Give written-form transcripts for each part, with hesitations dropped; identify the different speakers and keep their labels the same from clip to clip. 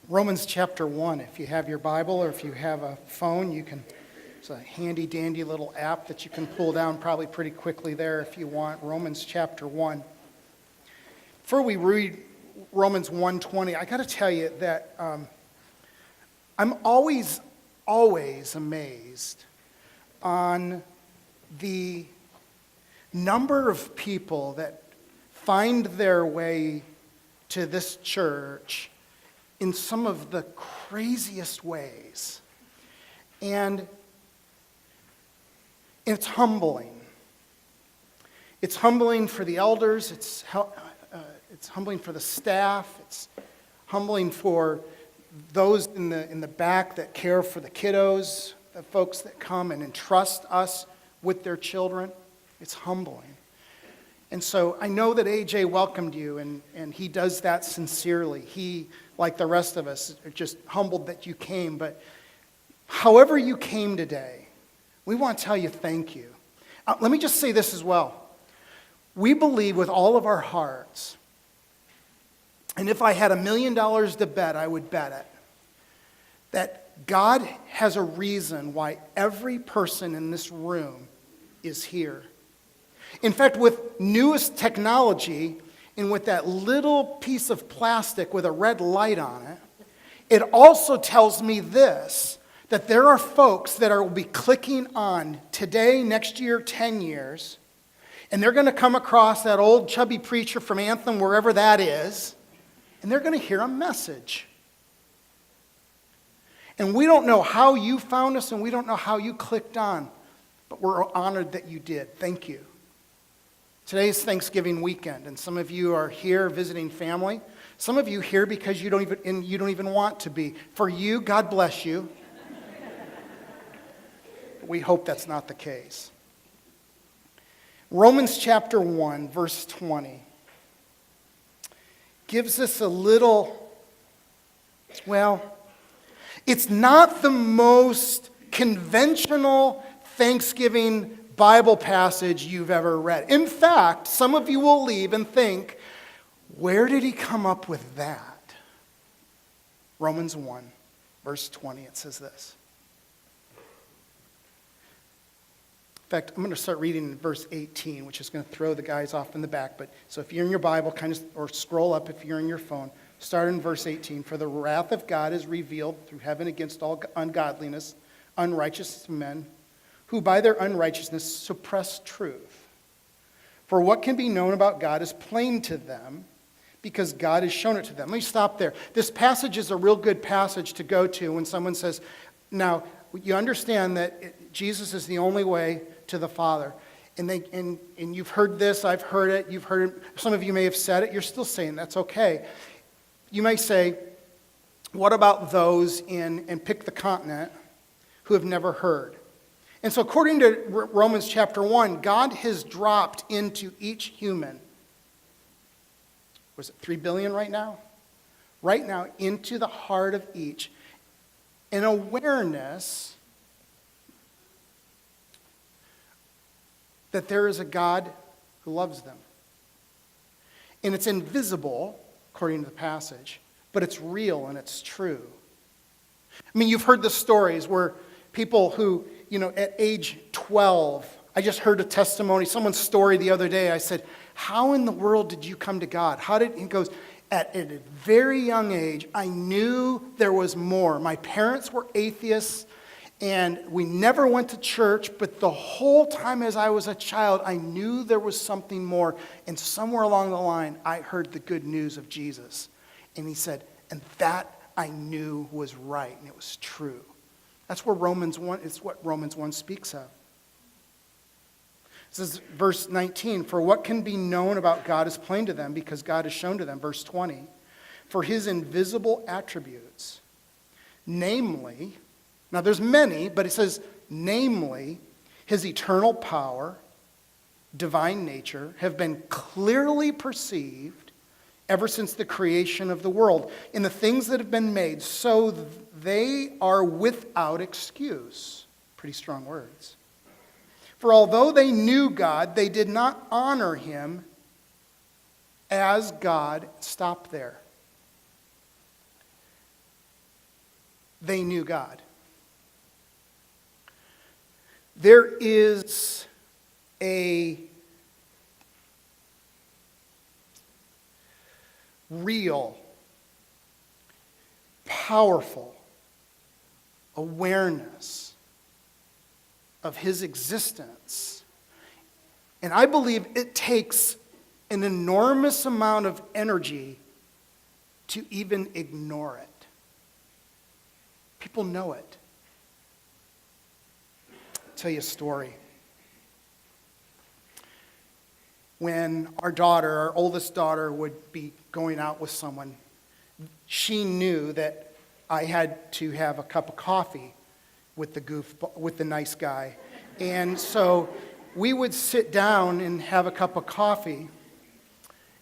Speaker 1: Romans chapter 1, if you have your Bible or if you have a phone, it's a handy dandy little app that you can pull down probably pretty quickly there if you want. Romans chapter 1. Before we read Romans 1:20, I got to tell you that I'm always amazed on the number of people that find their way to this church in some of the craziest ways. And it's humbling. It's humbling for the elders. It's humbling for the staff. It's humbling for those in the back that care for the kiddos, the folks that come and entrust us with their children. It's humbling. And so I know that AJ welcomed you, and he does that sincerely. He, like the rest of us, are just humbled that you came. But however you came today, we want to tell you thank you. Let me just say this as well. We believe with all of our hearts, and if I had $1 million to bet, I would bet it, that God has a reason why every person in this room is here. In fact, with newest technology and with that little piece of plastic with a red light on it, it also tells me this, that there are folks that will be clicking on today, next year, 10 years, and they're going to come across that old chubby preacher from Anthem, wherever that is, and they're going to hear a message. And we don't know how you found us, and we don't know how you clicked on, but we're honored that you did. Thank you. Today is Thanksgiving weekend, and some of you are here visiting family. Some of you here because you don't even want to be. For you, God bless you. But we hope that's not the case. Romans chapter 1, verse 20 gives us a little, it's not the most conventional Thanksgiving Bible passage you've ever read. In fact, some of you will leave and think, where did he come up with that? Romans 1, verse 20, it says this. In fact, I'm going to start reading in verse 18, which is going to throw the guys off in the back. But so if you're in your Bible, or scroll up if you're in your phone. Start in verse 18. For the wrath of God is revealed through heaven against all ungodliness, unrighteous men, who by their unrighteousness suppress truth. For what can be known about God is plain to them, because God has shown it to them. Let me stop there. This passage is a real good passage to go to when someone says, now, you understand that Jesus is the only way to the Father. And you've heard this, I've heard it, you've heard it. Some of you may have said it, you're still saying that's okay. You may say, what about those and pick the continent who have never heard? And so according to Romans chapter 1, God has dropped into each human, was it 3 billion right now? Right now, into the heart of each, an awareness that there is a God who loves them. And it's invisible, according to the passage, but it's real and it's true. I mean, you've heard the stories where people who, at age 12, I just heard a testimony, someone's story the other day. I said, how in the world did you come to God? He goes, at a very young age, I knew there was more. My parents were atheists, and we never went to church, but the whole time as I was a child, I knew there was something more. And somewhere along the line, I heard the good news of Jesus. And he said, and that I knew was right, and it was true. That's where it's what Romans 1 speaks of. This is verse 19, for what can be known about God is plain to them, because God has shown to them. Verse 20, for his invisible attributes, namely, now there's many, but it says, namely, his eternal power, divine nature, have been clearly perceived ever since the creation of the world, in the things that have been made, so they are without excuse. Pretty strong words. For although they knew God, they did not honor him as God. Stop there. they knew God. There is a real, powerful awareness of his existence. And I believe it takes an enormous amount of energy to even ignore it. People know it. I'll tell you a story. When our oldest daughter, would be going out with someone, she knew that I had to have a cup of coffee with the nice guy. And so we would sit down and have a cup of coffee.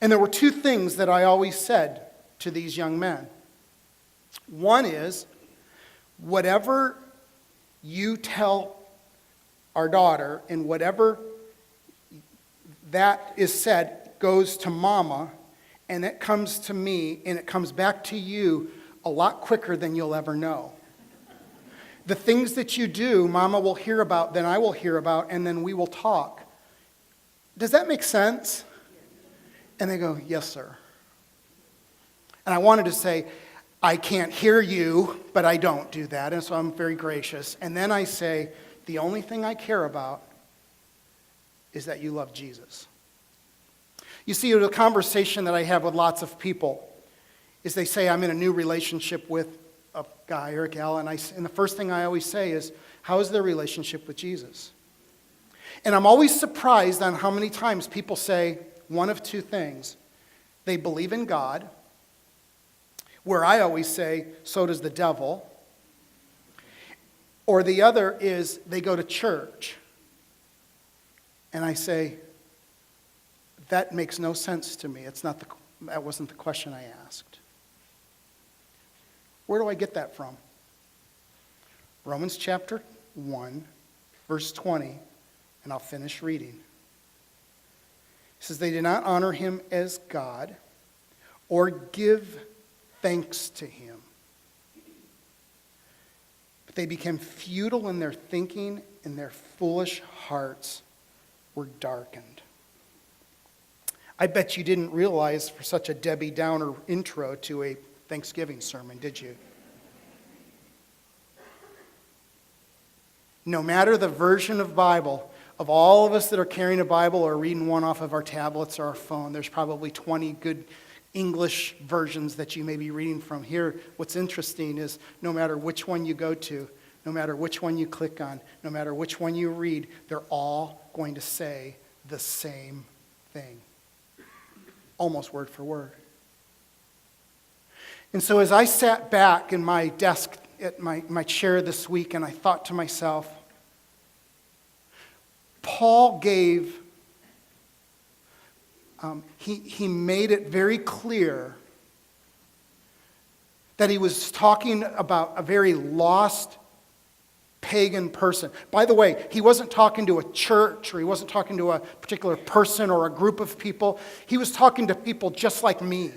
Speaker 1: And there were two things that I always said to these young men. One is, whatever you tell our daughter and whatever that is said goes to Mama, and it comes to me, and it comes back to you a lot quicker than you'll ever know. The things that you do, Mama will hear about, then I will hear about, and then we will talk. Does that make sense? And they go, yes, sir. And I wanted to say, I can't hear you, but I don't do that, and so I'm very gracious. And then I say, the only thing I care about is that you love Jesus. You see, the conversation that I have with lots of people is they say, I'm in a new relationship with a guy or a gal, and the first thing I always say is, how is their relationship with Jesus? And I'm always surprised on how many times people say one of two things. They believe in God, where I always say, so does the devil. Or the other is they go to church. And I say, that makes no sense to me. That wasn't the question I asked. Where do I get that from? Romans chapter 1, verse 20, and I'll finish reading. It says, they did not honor him as God or give thanks to him, but they became futile in their thinking, and their foolish hearts were darkened. I bet you didn't realize for such a Debbie Downer intro to a Thanksgiving sermon, did you? No matter the version of Bible, of all of us that are carrying a Bible or reading one off of our tablets or our phone, there's probably 20 good English versions that you may be reading from. Here, what's interesting is no matter which one you go to, no matter which one you click on, no matter which one you read, they're all going to say the same thing. Almost word for word. And so as I sat back in my desk at my chair this week, and I thought to myself, Paul gave, he made it very clear that he was talking about a very lost pagan person. By the way, he wasn't talking to a church, or he wasn't talking to a particular person or a group of people. He was talking to people just like me.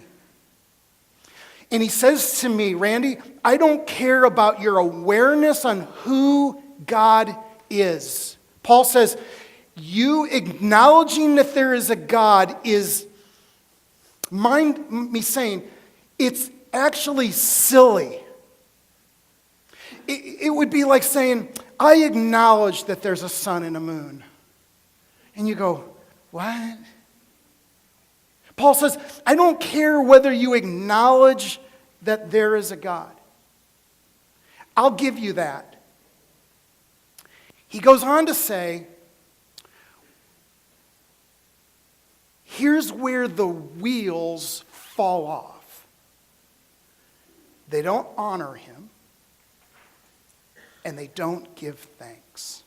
Speaker 1: And he says to me, Randy, I don't care about your awareness on who God is. Paul says, you acknowledging that there is a God is, mind me saying, it's actually silly. It would be like saying, I acknowledge that there's a sun and a moon. And you go, what? Paul says, I don't care whether you acknowledge that there is a God. I'll give you that. He goes on to say, here's where the wheels fall off. They don't honor him, and they don't give thanks.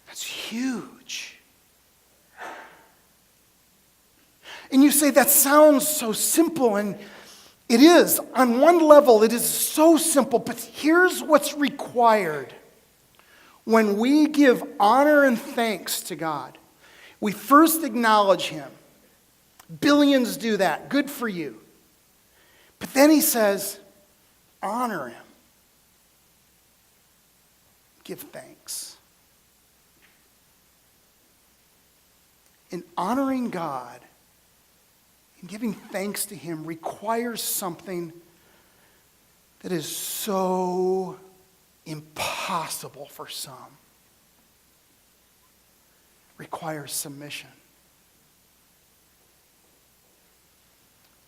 Speaker 1: That's huge. And you say, that sounds so simple, and it is. On one level, it is so simple, but here's what's required. When we give honor and thanks to God, we first acknowledge him. Billions do that. Good for you. But then he says, honor him. Give thanks. And honoring God and giving thanks to him requires something that is so impossible for some. Requires submission.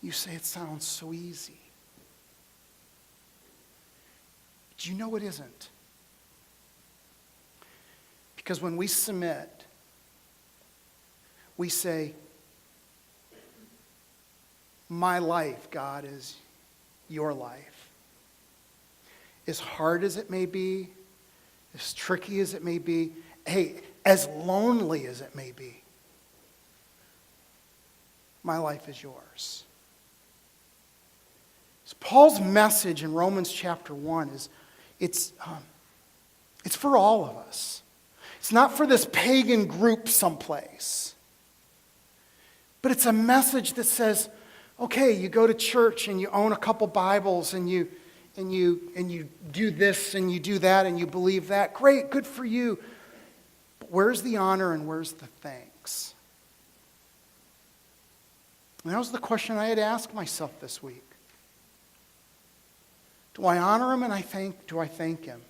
Speaker 1: You say it sounds so easy. But you know it isn't. Because when we submit, we say, my life, God, is your life. As hard as it may be, as tricky as it may be, hey, as lonely as it may be, my life is yours. So Paul's message in Romans chapter 1 is, it's for all of us. It's not for this pagan group someplace. But it's a message that says, okay, you go to church and you own a couple Bibles and you do this and you do that and you believe that. Great, good for you. But where's the honor and where's the thanks? And that was the question I had to ask myself this week. Do I honor him and do I thank him?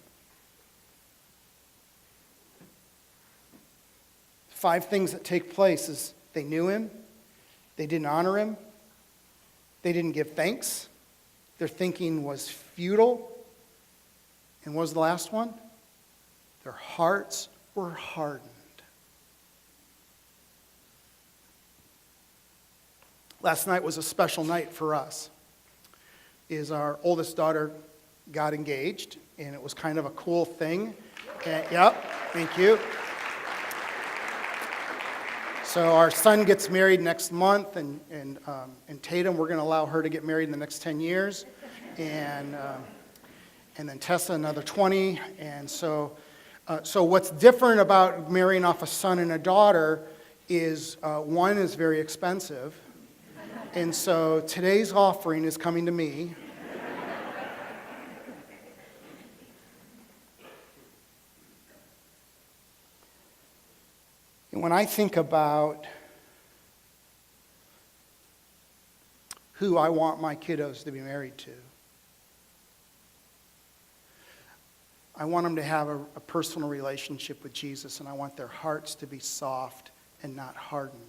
Speaker 1: 5 things that take place is they knew him, they didn't honor him, they didn't give thanks, their thinking was futile, and what was the last one? Their hearts were hardened. Last night was a special night for us. Our oldest daughter got engaged, and it was kind of a cool thing. Yep, thank you. So our son gets married next month, and Tatum, we're going to allow her to get married in the next 10 years, and then Tessa another 20. And so what's different about marrying off a son and a daughter is one is very expensive, and so today's offering is coming to me. And when I think about who I want my kiddos to be married to, I want them to have a personal relationship with Jesus, and I want their hearts to be soft and not hardened.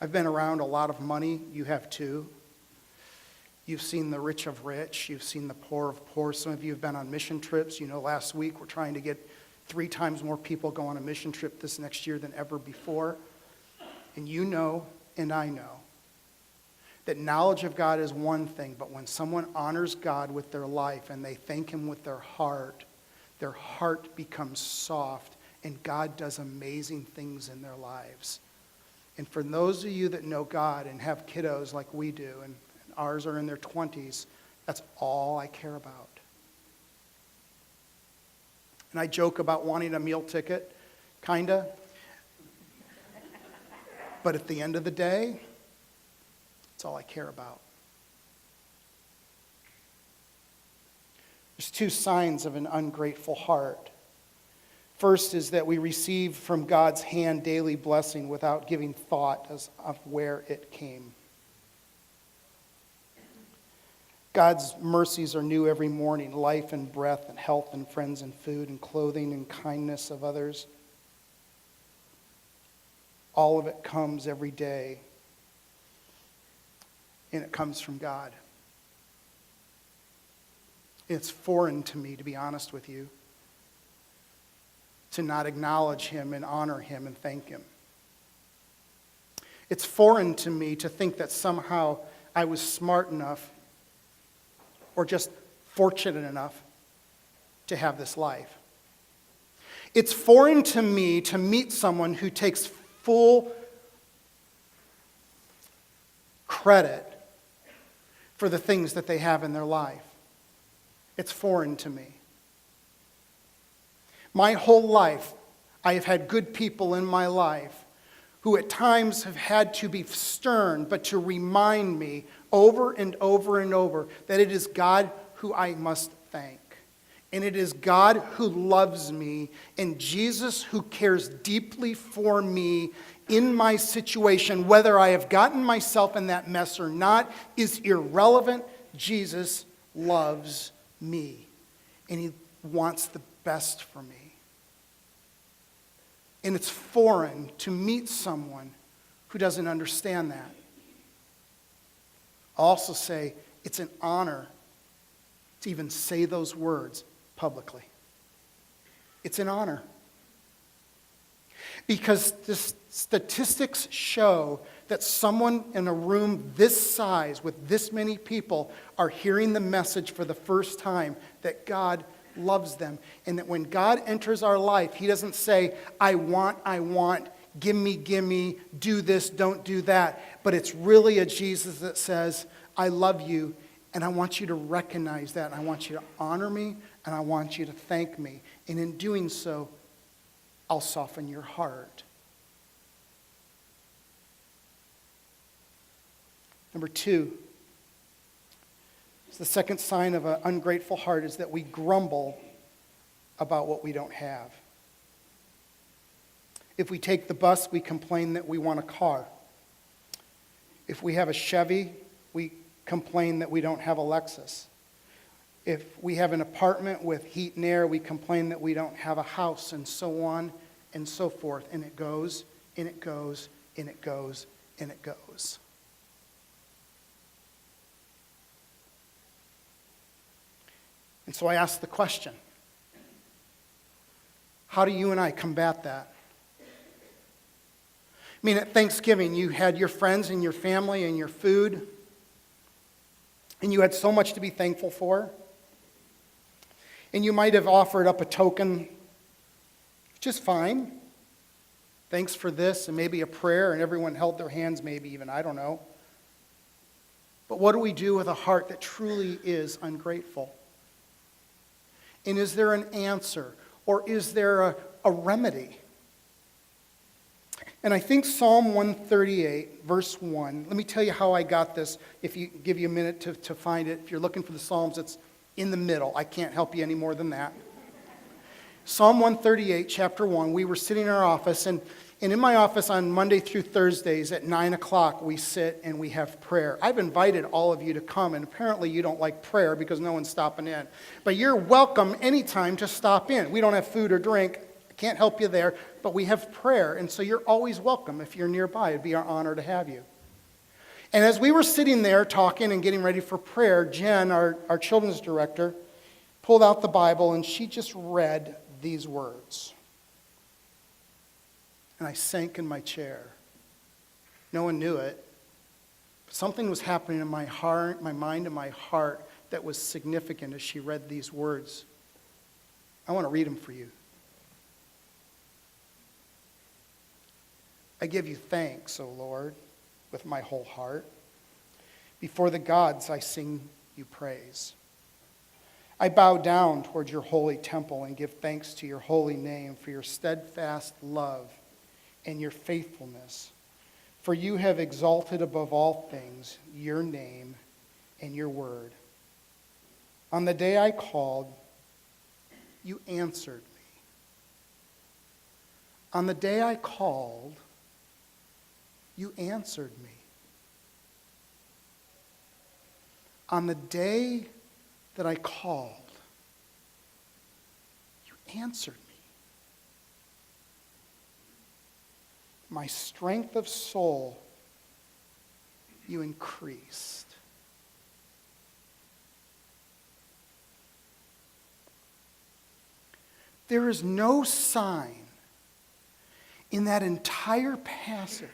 Speaker 1: I've been around a lot of money. You have too. You've seen the rich of rich. You've seen the poor of poor. Some of you have been on mission trips. You know, last week we're trying to get 3 times more people go on a mission trip this next year than ever before. And you know, and I know, that knowledge of God is one thing, but when someone honors God with their life and they thank him with their heart becomes soft, and God does amazing things in their lives. And for those of you that know God and have kiddos like we do, and ours are in their 20s, that's all I care about. And I joke about wanting a meal ticket, kinda. But at the end of the day, that's all I care about. There's 2 signs of an ungrateful heart. First is that we receive from God's hand daily blessing without giving thought of where it came. God's mercies are new every morning, life and breath and health and friends and food and clothing and kindness of others. All of it comes every day, and it comes from God. It's foreign to me, to be honest with you, to not acknowledge him and honor him and thank him. It's foreign to me to think that somehow I was smart enough or just fortunate enough to have this life. It's foreign to me to meet someone who takes full credit for the things that they have in their life. It's foreign to me. My whole life, I have had good people in my life who at times have had to be stern, but to remind me over and over and over that it is God who I must thank. And it is God who loves me, and Jesus who cares deeply for me in my situation. Whether I have gotten myself in that mess or not is irrelevant. Jesus loves me, and he wants the best for me. And it's foreign to meet someone who doesn't understand that. I'll also say it's an honor to even say those words publicly. It's an honor. Because the statistics show that someone in a room this size with this many people are hearing the message for the first time that God loves them. And that when God enters our life, he doesn't say, I want, give me, do this, don't do that. But it's really a Jesus that says, I love you, and I want you to recognize that, and I want you to honor me, and I want you to thank me. And in doing so, I'll soften your heart. Number two, the second sign of an ungrateful heart is that we grumble about what we don't have. If we take the bus, we complain that we want a car. If we have a Chevy, we complain that we don't have a Lexus. If we have an apartment with heat and air, we complain that we don't have a house, and so on and so forth. And it goes, and it goes, and it goes, and it goes. And so I ask the question, how do you and I combat that? I mean, at Thanksgiving, you had your friends and your family and your food, and you had so much to be thankful for. And you might have offered up a token, which is fine. Thanks for this, and maybe a prayer, and everyone held their hands, maybe even, I don't know. But what do we do with a heart that truly is ungrateful? And is there an answer, or is there a remedy? And I think Psalm 138, verse 1, let me tell you how I got this, if you give you a minute to find it. If you're looking for the Psalms, it's in the middle. I can't help you any more than that. Psalm 138, chapter 1, we were sitting in our office, and in my office on Monday through Thursdays at 9 o'clock, we sit and we have prayer. I've invited all of you to come, and apparently you don't like prayer because no one's stopping in. But you're welcome anytime to stop in. We don't have food or drink. I can't help you there, but we have prayer, and so you're always welcome if you're nearby. It'd be our honor to have you. And as we were sitting there talking and getting ready for prayer, Jen, our children's director, pulled out the Bible, and she just read these words. And I sank in my chair. No one knew it. But something was happening in my heart, my mind and my heart that was significant as she read these words. I want to read them for you. I give you thanks, O Lord, with my whole heart. Before the gods I sing you praise. I bow down toward your holy temple and give thanks to your holy name for your steadfast love and your faithfulness. For you have exalted above all things your name and your word. On the day I called, you answered me. On the day I called, you answered me. On the day that I called, you answered me. My strength of soul, you increased. There is no sign in that entire passage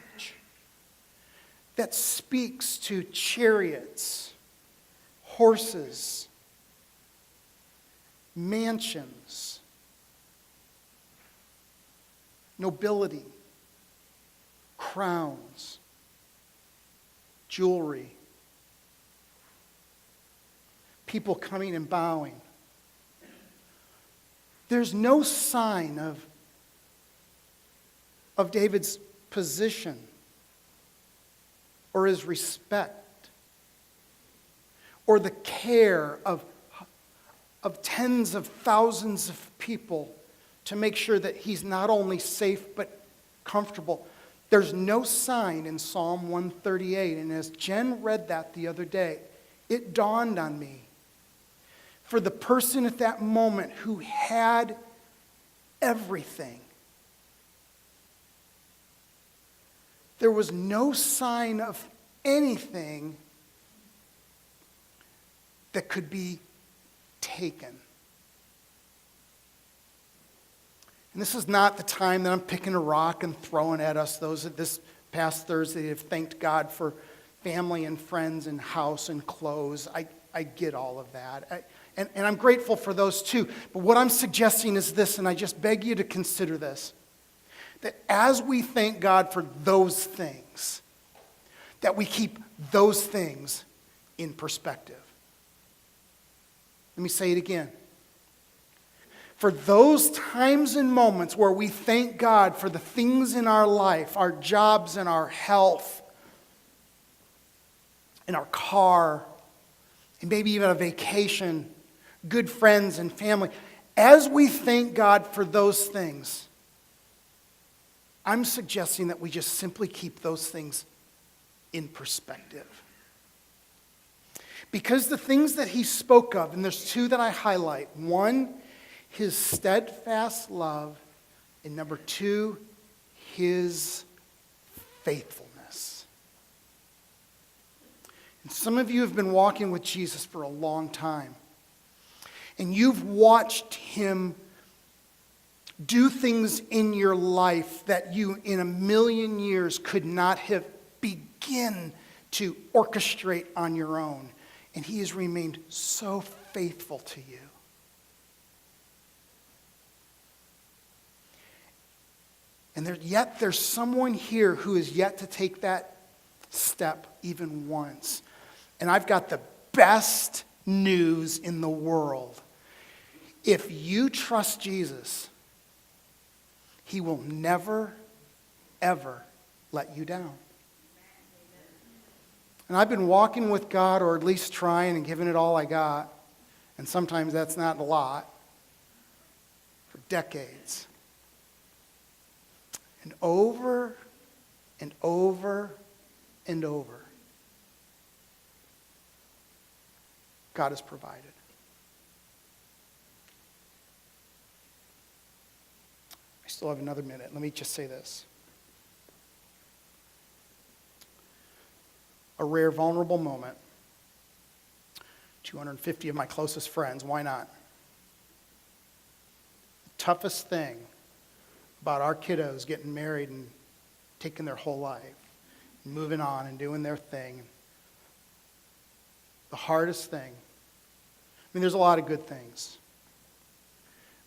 Speaker 1: that speaks to chariots, horses, mansions, nobility, crowns, jewelry, people coming and bowing. There's no sign of David's position or his respect or the care of tens of thousands of people to make sure that he's not only safe but comfortable. There's no sign in Psalm 138. And as Jen read that the other day, it dawned on me. For the person at that moment who had everything, there was no sign of anything that could be taken. And this is not the time that I'm picking a rock and throwing at us. Those that this past Thursday have thanked God for family and friends and house and clothes. I get all of that. And I'm grateful for those too. But what I'm suggesting is this, and I just beg you to consider this, that as we thank God for those things, that we keep those things in perspective. Let me say it again. For those times and moments where we thank God for the things in our life, our jobs and our health, and our car, and maybe even a vacation, good friends and family, as we thank God for those things, I'm suggesting that we just simply keep those things in perspective. Because the things that he spoke of, and there's two that I highlight. One, his steadfast love, and number two, his faithfulness. And some of you have been walking with Jesus for a long time, and you've watched him do things in your life that you in a million years could not have begin to orchestrate on your own. And he has remained so faithful to you. And yet there's someone here who is yet to take that step even once. And I've got the best news in the world. If you trust Jesus, he will never, ever let you down. And I've been walking with God, or at least trying and giving it all I got, and sometimes that's not a lot, for decades. And over and over and over, God has provided. I still have another minute. Let me just say this. A rare, vulnerable moment. 250 of my closest friends. Why not? The toughest thing about our kiddos getting married and taking their whole life, and moving on and doing their thing. The hardest thing. I mean, there's a lot of good things.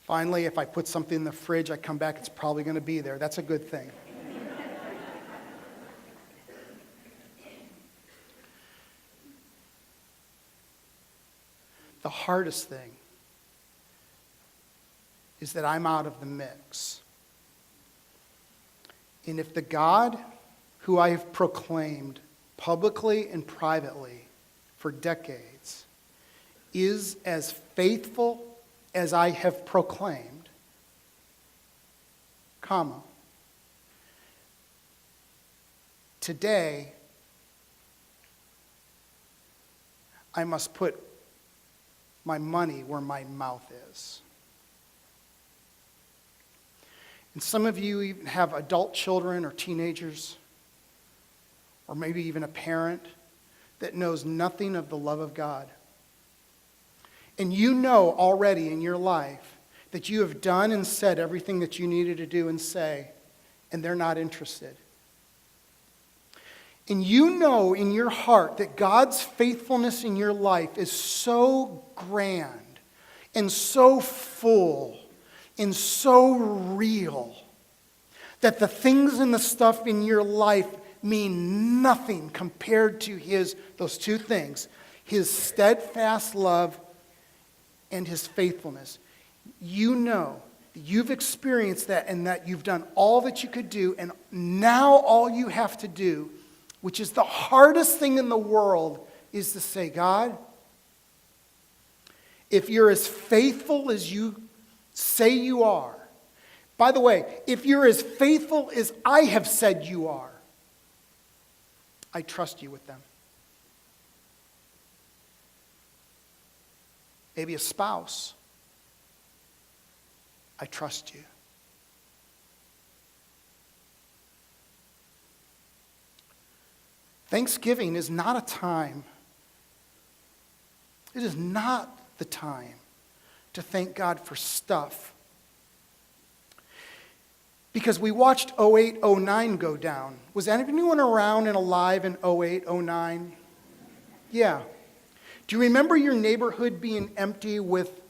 Speaker 1: Finally, if I put something in the fridge, I come back, it's probably going to be there. That's a good thing. The hardest thing is that I'm out of the mix. And if the God who I have proclaimed publicly and privately for decades is as faithful as I have proclaimed, today I must put my money where my mouth is. And some of you even have adult children or teenagers, or maybe even a parent that knows nothing of the love of God. And you know already in your life that you have done and said everything that you needed to do and say, and they're not interested. And you know in your heart that God's faithfulness in your life is so grand and so full and so real that the things and the stuff in your life mean nothing compared to those two things, his steadfast love and his faithfulness. You know You've experienced that and that you've done all that you could do, and now all you have to do, which is the hardest thing in the world, is to say, God, if you're as faithful as you say you are, by the way, if you're as faithful as I have said you are, I trust you with them. Maybe a spouse. I trust you. Thanksgiving is not a time, it is not the time to thank God for stuff. Because we watched 08, 09 go down. Was anyone around and alive in 08, 09? Yeah. Do you remember your neighborhood being empty with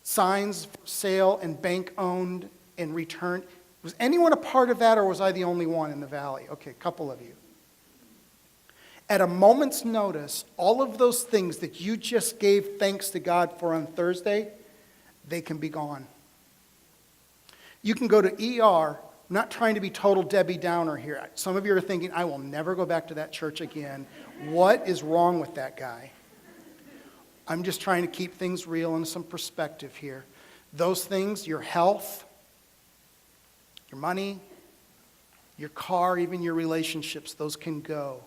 Speaker 1: signs for sale and bank owned and returned? Was anyone a part of that, or was I the only one in the valley? Okay, a couple of you. At a moment's notice, all of those things that you just gave thanks to God for on Thursday, they can be gone. You can go to ER. I'm not trying to be total Debbie Downer here. Some of you are thinking, I will never go back to that church again. What is wrong with that guy? I'm just trying to keep things real and some perspective here. Those things, your health, your money, your car, even your relationships, those can go.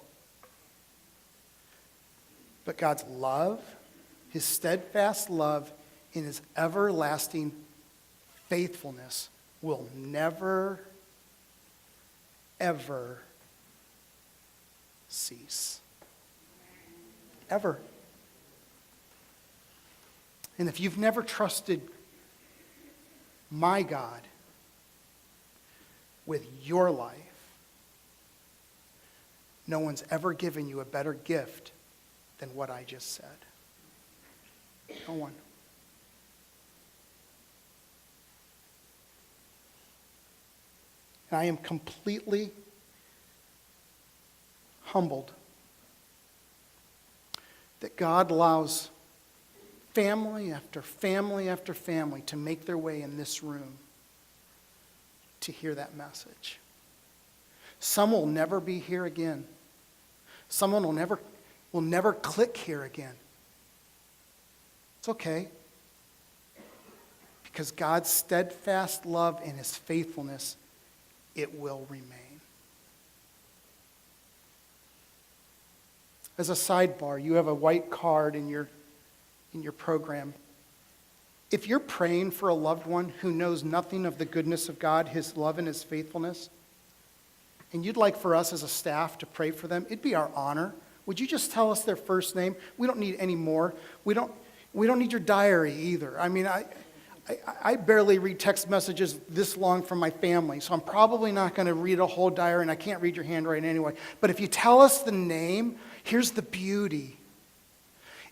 Speaker 1: But God's love, his steadfast love, and his everlasting faithfulness will never, ever cease. Ever. And if you've never trusted my God with your life, no one's ever given you a better gift than what I just said. No one. And I am completely humbled that God allows family after family after family to make their way in this room to hear that message. Some will never be here again. Someone will never click here again. It's okay. Because God's steadfast love and his faithfulness, it will remain. As a sidebar, you have a white card in your program. If you're praying for a loved one who knows nothing of the goodness of God, his love and his faithfulness, and you'd like for us as a staff to pray for them, it'd be our honor. Would you just tell us their first name? We don't need any more. We don't need your diary either. I mean, I barely read text messages this long from my family, so I'm probably not going to read a whole diary, and I can't read your handwriting anyway. But if you tell us the name, here's the beauty,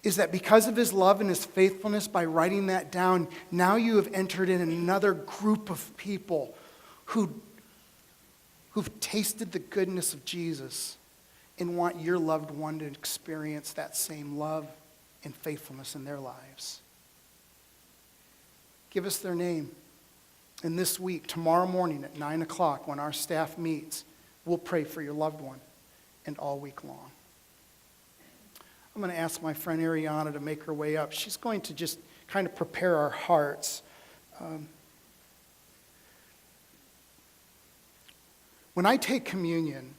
Speaker 1: is that because of his love and his faithfulness, by writing that down, now you have entered in another group of people who've tasted the goodness of Jesus and want your loved one to experience that same love and faithfulness in their lives. Give us their name. And this week, tomorrow morning at 9 o'clock, when our staff meets, we'll pray for your loved one, and all week long. I'm going to ask my friend Ariana to make her way up. She's going to just kind of prepare our hearts. When I take communion,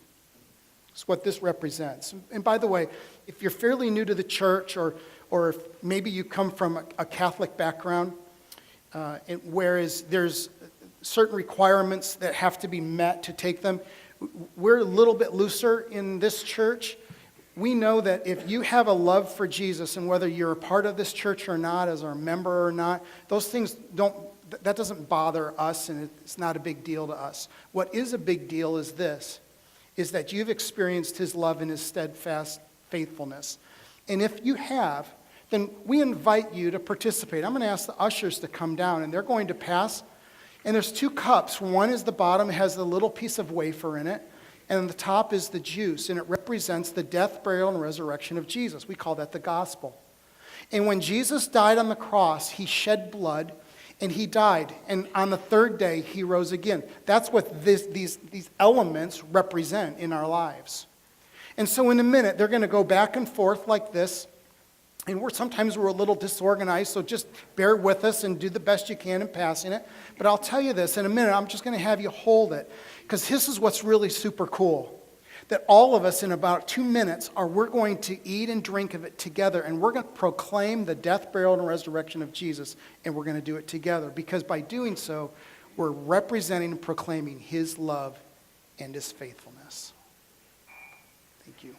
Speaker 1: it's what this represents. And by the way, if you're fairly new to the church, or if maybe you come from a Catholic background, whereas there's certain requirements that have to be met to take them, we're a little bit looser in this church. We know that if you have a love for Jesus, and whether you're a part of this church or not, as a member or not, those things that doesn't bother us, and it's not a big deal to us. What is a big deal is this, is that you've experienced his love and his steadfast faithfulness. And if you have, then we invite you to participate. I'm going to ask the ushers to come down, and they're going to pass. And there's 2 cups. One is the bottom, has a little piece of wafer in it, and the top is the juice, and it represents the death, burial, and resurrection of Jesus. We call that the gospel. And when Jesus died on the cross, he shed blood, And he died, and on the third day, he rose again. That's what these elements represent in our lives. And so in a minute, they're going to go back and forth like this, and sometimes we're a little disorganized, so just bear with us and do the best you can in passing it. But I'll tell you this, in a minute, I'm just going to have you hold it, because this is what's really super cool. That all of us in about 2 minutes we're going to eat and drink of it together, and we're going to proclaim the death, burial, and resurrection of Jesus, and we're going to do it together, because by doing so, we're representing and proclaiming his love and his faithfulness. Thank you.